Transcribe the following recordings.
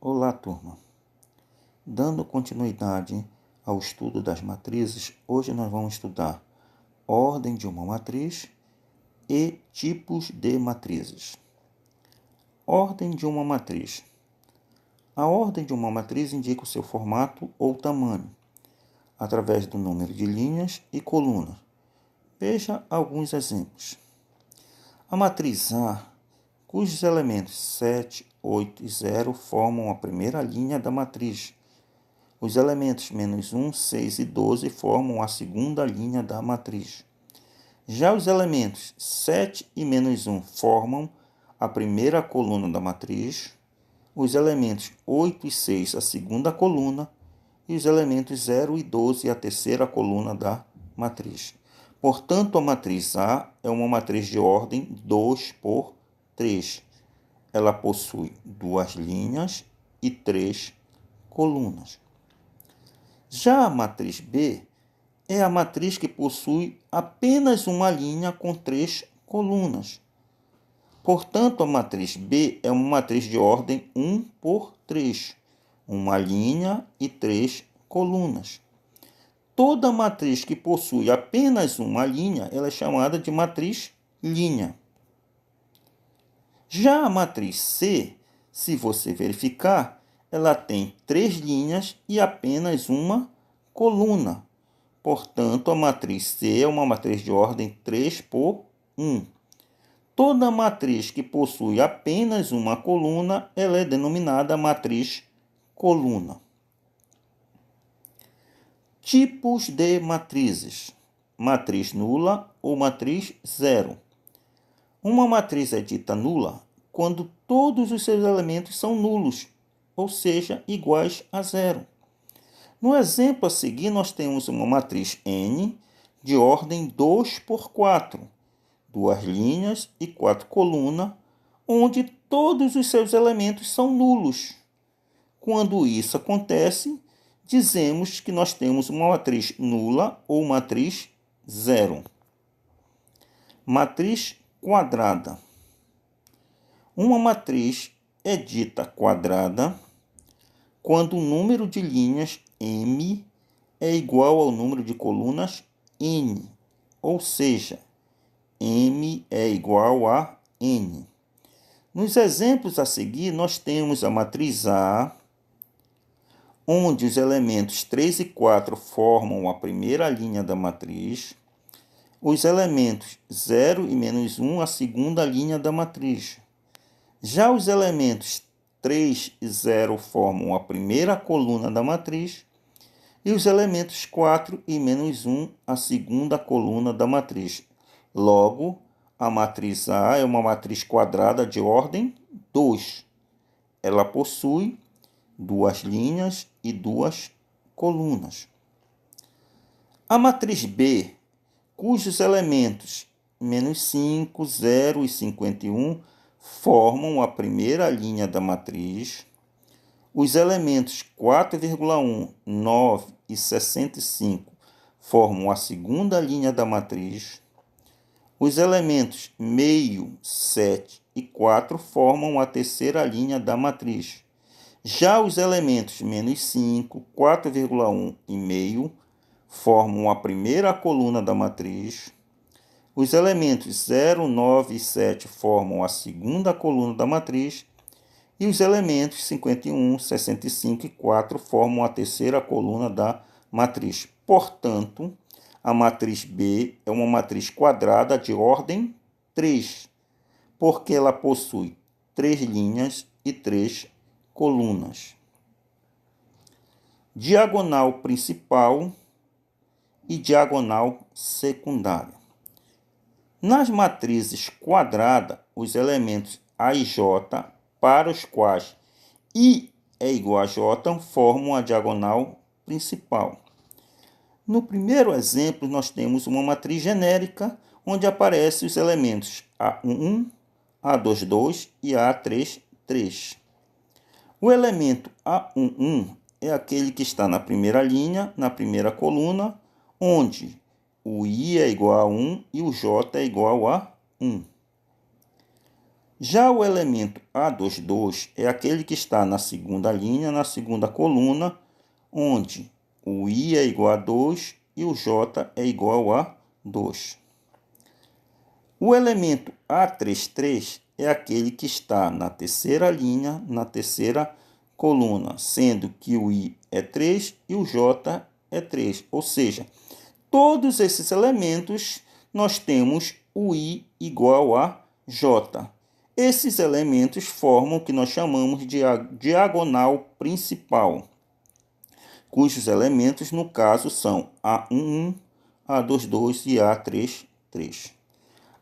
Olá, turma. Dando continuidade ao estudo das matrizes, hoje nós vamos estudar ordem de uma matriz e tipos de matrizes. Ordem de uma matriz. A ordem de uma matriz indica o seu formato ou tamanho, através do número de linhas e colunas. Veja alguns exemplos. A matriz A, cujos elementos 7, 8 e 0 formam a primeira linha da matriz. Os elementos -1, 6 e 12 formam a segunda linha da matriz. Já os elementos 7 e -1 formam a primeira coluna da matriz, os elementos 8 e 6 a segunda coluna e os elementos 0 e 12 a terceira coluna da matriz. Portanto, a matriz A é uma matriz de ordem 2 por 3. Ela possui 2 linhas e 3 colunas. Já a matriz B é a matriz que possui apenas uma linha com 3 colunas. Portanto, a matriz B é uma matriz de ordem 1 por 3, uma linha e 3 colunas. Toda matriz que possui apenas uma linha, ela é chamada de matriz linha. Já a matriz C, se você verificar, ela tem 3 linhas e apenas uma coluna. Portanto, a matriz C é uma matriz de ordem 3 por 1. Toda matriz que possui apenas uma coluna, ela é denominada matriz coluna. Tipos de matrizes: matriz nula ou matriz zero. Uma matriz é dita nula quando todos os seus elementos são nulos, ou seja, iguais a zero. No exemplo a seguir, nós temos uma matriz N de ordem 2 por 4, 2 linhas e 4 colunas, onde todos os seus elementos são nulos. Quando isso acontece, dizemos que nós temos uma matriz nula ou matriz zero. Matriz quadrada. Uma matriz é dita quadrada quando o número de linhas M é igual ao número de colunas N, ou seja, M é igual a N. Nos exemplos a seguir, nós temos a matriz A, onde os elementos 3 e 4 formam a primeira linha da matriz, os elementos 0 e -1 a segunda linha da matriz. Já os elementos 3 e 0 formam a primeira coluna da matriz e os elementos 4 e -1 a segunda coluna da matriz. Logo, a matriz A é uma matriz quadrada de ordem 2. Ela possui 2 linhas e 2 colunas. A matriz B, cujos elementos -5, 0 e 51 formam a primeira linha da matriz, os elementos 4,1, 9 e 65 formam a segunda linha da matriz, os elementos meio, 7 e 4 formam a terceira linha da matriz. Já os elementos -5, 4,1 e meio formam a primeira coluna da matriz. Os elementos 0, 9 e 7 formam a segunda coluna da matriz. E os elementos 51, 65 e 4 formam a terceira coluna da matriz. Portanto, a matriz B é uma matriz quadrada de ordem 3, porque ela possui 3 linhas e 3 colunas. Diagonal principal e diagonal secundária. Nas matrizes quadradas, os elementos A e J, para os quais I é igual a J, formam a diagonal principal. No primeiro exemplo, nós temos uma matriz genérica, onde aparecem os elementos A11, A22 e A33. O elemento A11 é aquele que está na primeira linha, na primeira coluna, onde o I é igual a 1 e o J é igual a 1. Já o elemento A22 é aquele que está na segunda linha, na segunda coluna, onde o I é igual a 2 e o J é igual a 2. O elemento A33 é aquele que está na terceira linha, na terceira coluna, sendo que o I é 3 e o J é 3. Ou seja, todos esses elementos nós temos o I igual a J. Esses elementos formam o que nós chamamos de a diagonal principal, cujos elementos, no caso, são A11, A22 e A33.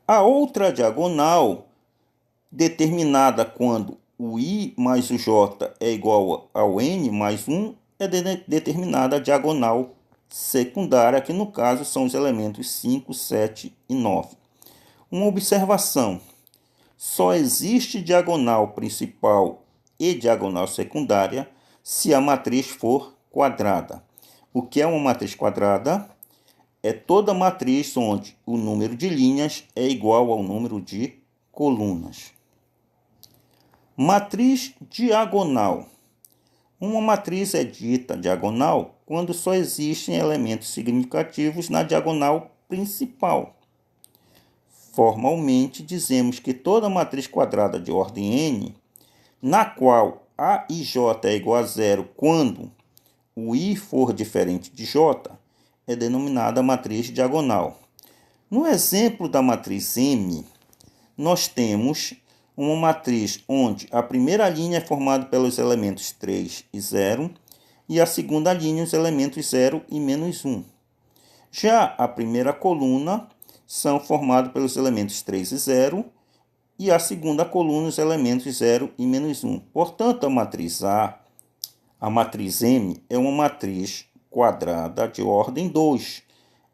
A outra diagonal, determinada quando o I mais o J é igual ao N mais 1, é determinada a diagonal secundária, que no caso são os elementos 5, 7 e 9. Uma observação: só existe diagonal principal e diagonal secundária se a matriz for quadrada. O que é uma matriz quadrada? É toda matriz onde o número de linhas é igual ao número de colunas. Matriz diagonal. Uma matriz é dita diagonal quando só existem elementos significativos na diagonal principal. Formalmente, dizemos que toda matriz quadrada de ordem n, na qual A e J é igual a zero quando o I for diferente de J, é denominada matriz diagonal. No exemplo da matriz M, nós temos uma matriz onde a primeira linha é formada pelos elementos 3 e 0 e a segunda linha os elementos 0 e menos 1. Já a primeira coluna são formados pelos elementos 3 e 0 e a segunda coluna os elementos 0 e menos 1. Portanto, a matriz M é uma matriz quadrada de ordem 2.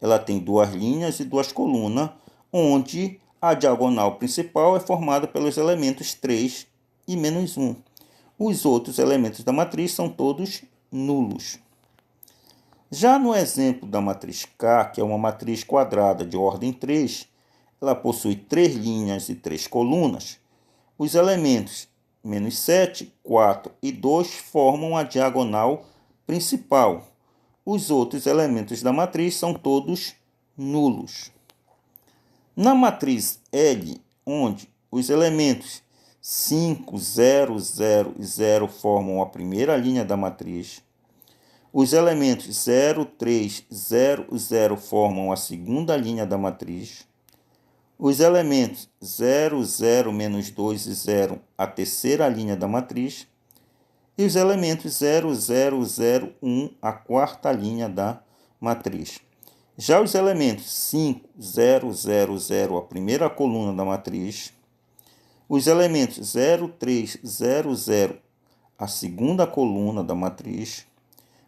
Ela tem duas linhas e duas colunas, onde a diagonal principal é formada pelos elementos 3 e menos 1. Os outros elementos da matriz são todos nulos. Já no exemplo da matriz K, que é uma matriz quadrada de ordem 3, ela possui 3 linhas e 3 colunas. Os elementos menos 7, 4 e 2 formam a diagonal principal. Os outros elementos da matriz são todos nulos. Na matriz L, onde os elementos 5, 0, 0 e 0 formam a primeira linha da matriz, os elementos 0, 3, 0 e 0 formam a segunda linha da matriz, os elementos 0, 0, menos 2 e 0 a terceira linha da matriz, e os elementos 0, 0, 0, 1 a quarta linha da matriz. Já os elementos 5, 0, 0, 0 a primeira coluna da matriz, os elementos 0, 3, 0, 0 a segunda coluna da matriz,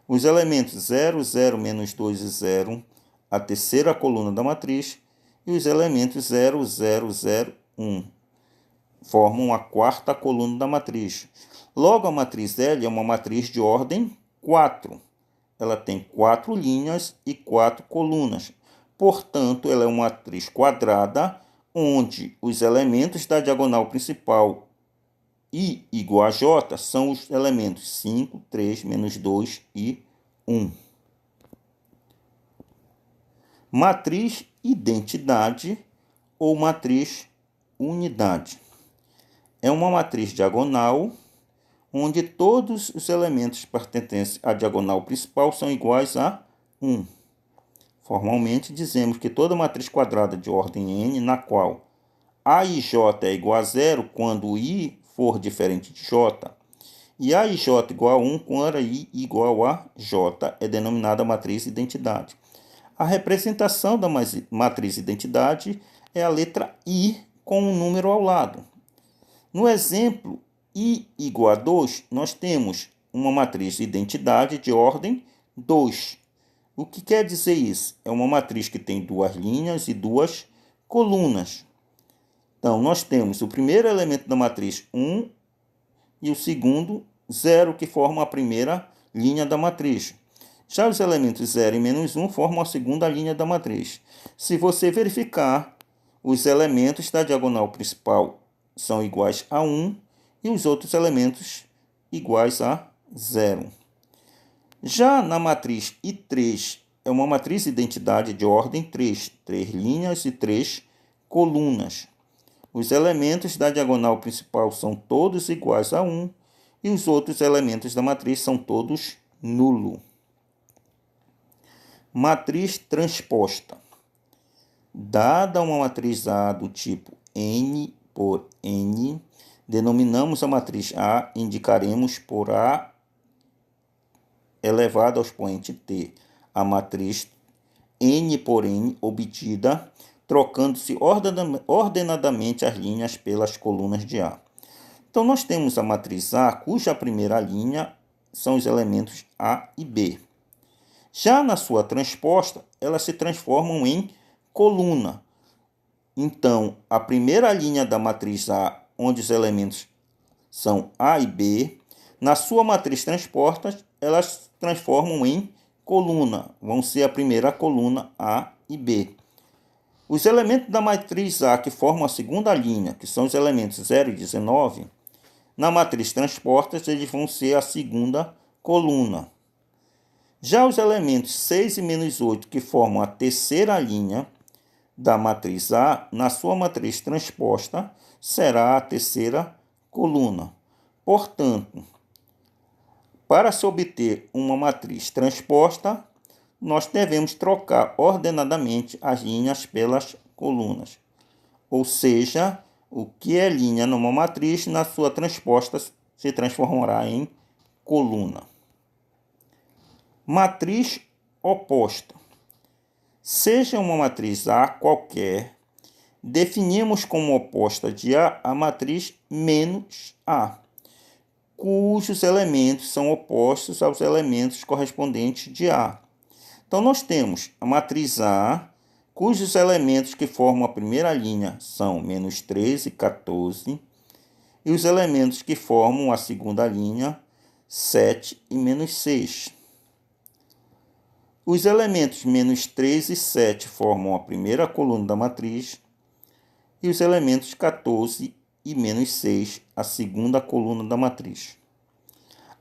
os elementos 0, 0, menos 2 e 0 a terceira coluna da matriz e os elementos 0, 0, 0, 1 formam a quarta coluna da matriz. Logo, a matriz L é uma matriz de ordem 4. Ela tem 4 linhas e 4 colunas. Portanto, ela é uma matriz quadrada, onde os elementos da diagonal principal I igual a J são os elementos 5, 3, menos 2 e 1. Matriz identidade ou matriz unidade. É uma matriz diagonal, onde todos os elementos pertencentes à diagonal principal são iguais a 1. Formalmente, dizemos que toda matriz quadrada de ordem n, na qual A e J é igual a 0 quando I for diferente de J, e A e J igual a 1 quando I igual a J, é denominada matriz identidade. A representação da matriz identidade é a letra I com um número ao lado. No exemplo I igual a 2, nós temos uma matriz de identidade de ordem 2. O que quer dizer isso? É uma matriz que tem duas linhas e duas colunas. Então, nós temos o primeiro elemento da matriz 1 e o segundo 0, que formam a primeira linha da matriz. Já os elementos 0 e menos 1 formam a segunda linha da matriz. Se você verificar, os elementos da diagonal principal são iguais a 1 e os outros elementos iguais a 0. Já na matriz I3, é uma matriz identidade de ordem 3, 3 linhas e 3 colunas. Os elementos da diagonal principal são todos iguais a 1 e os outros elementos da matriz são todos nulo. Matriz transposta. Dada uma matriz A do tipo n por n, denominamos a matriz A e indicaremos por A elevado ao expoente t a matriz n por n obtida, trocando-se ordenadamente as linhas pelas colunas de A. Então, nós temos a matriz A, cuja primeira linha são os elementos A e B. Já na sua transposta, elas se transformam em coluna. Então, a primeira linha da matriz A, onde os elementos são A e B, na sua matriz transposta, elas se transformam em coluna. Vão ser a primeira coluna A e B. Os elementos da matriz A que formam a segunda linha, que são os elementos 0 e 19, na matriz transposta, eles vão ser a segunda coluna. Já os elementos 6 e menos 8, que formam a terceira linha da matriz A, na sua matriz transposta, será a terceira coluna. Portanto, para se obter uma matriz transposta, nós devemos trocar ordenadamente as linhas pelas colunas. Ou seja, o que é linha numa matriz, na sua transposta se transformará em coluna. Matriz oposta. Seja uma matriz A qualquer, definimos como oposta de A a matriz menos A, cujos elementos são opostos aos elementos correspondentes de A. Então, nós temos a matriz A, cujos elementos que formam a primeira linha são menos 13 e 14, e os elementos que formam a segunda linha, 7 e menos 6. Os elementos menos 3 e 7 formam a primeira coluna da matriz, e os elementos 14 e menos 6, a segunda coluna da matriz.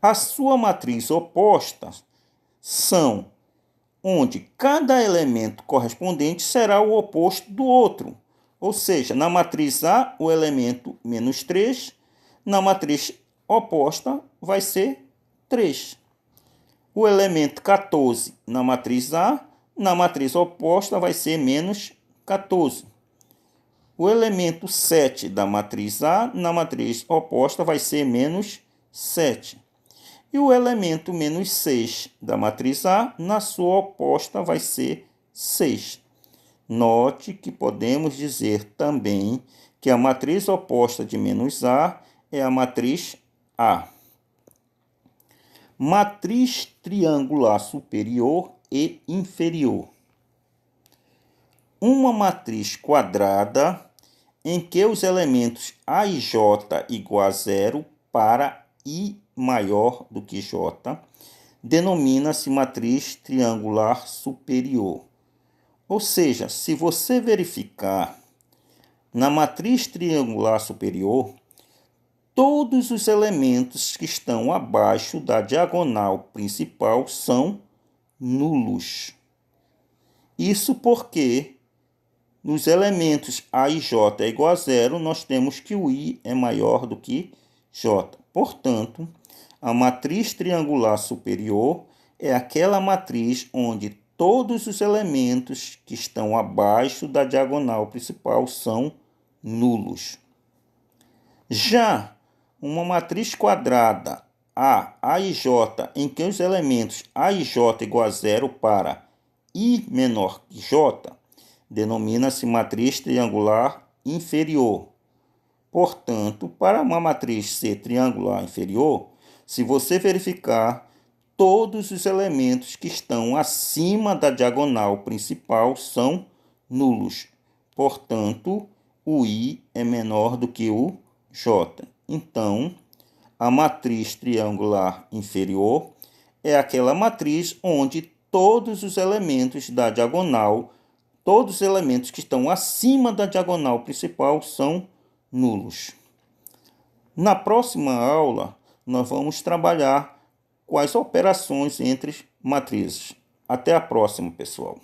A sua matriz oposta são onde cada elemento correspondente será o oposto do outro. Ou seja, na matriz A, o elemento menos 3, na matriz oposta vai ser 3. O elemento 14 na matriz A, na matriz oposta vai ser menos 14. O elemento 7 da matriz A, na matriz oposta vai ser menos 7. E o elemento menos 6 da matriz A, na sua oposta vai ser 6. Note que podemos dizer também que a matriz oposta de menos A é a matriz A. Matriz triangular superior e inferior. Uma matriz quadrada em que os elementos A e J igual a 0 para I maior do que J, denomina-se matriz triangular superior. Ou seja, se você verificar na matriz triangular superior, todos os elementos que estão abaixo da diagonal principal são nulos. Isso porque nos elementos A e J é igual a 0, nós temos que o I é maior do que J. Portanto, a matriz triangular superior é aquela matriz onde todos os elementos que estão abaixo da diagonal principal são nulos. Já uma matriz quadrada A e J, em que os elementos A e J igual a 0 para I menor que J, denomina-se matriz triangular inferior. Portanto, para uma matriz ser triangular inferior, se você verificar, todos os elementos que estão acima da diagonal principal são nulos. Portanto, o I é menor do que o J. Então, a matriz triangular inferior é aquela matriz onde todos os elementos da diagonal, todos os elementos que estão acima da diagonal principal são nulos. Na próxima aula, nós vamos trabalhar com as operações entre matrizes. Até a próxima, pessoal.